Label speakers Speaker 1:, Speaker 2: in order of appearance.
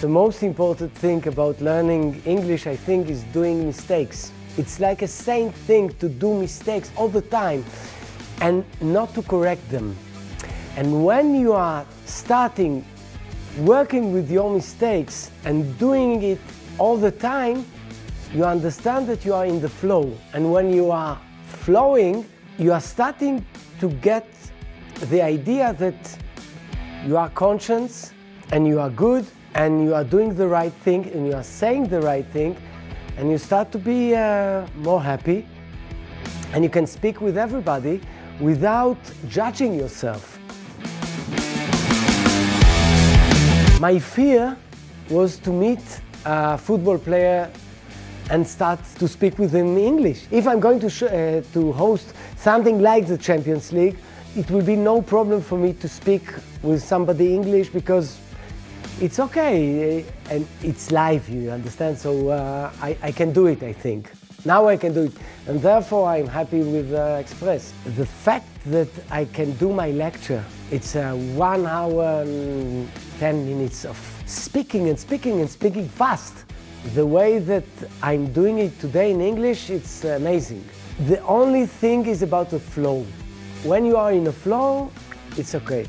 Speaker 1: The most important thing about learning English, I think, is doing mistakes. It's like a same thing to do mistakes all the time and not to correct them. And when you are starting working with your mistakes and doing it all the time, you understand that you are in the flow. And when you are flowing, you are starting to get the idea that you are conscious and you are good and you are doing the right thing and you are saying the right thing, and you start to be more happy, and you can speak with everybody without judging yourself. My fear was to meet a football player and start to speak with him in English. If I'm going to host something like the Champions League, it will be no problem for me to speak with somebody English, because it's okay and it's live, you understand? So I can do it, I think. Now I can do it, and therefore I'm happy with Express. The fact that I can do my lecture, it's 1 hour and 10 minutes of speaking and speaking and speaking fast. The way that I'm doing it today in English, it's amazing. The only thing is about the flow. When you are in a flow, it's okay.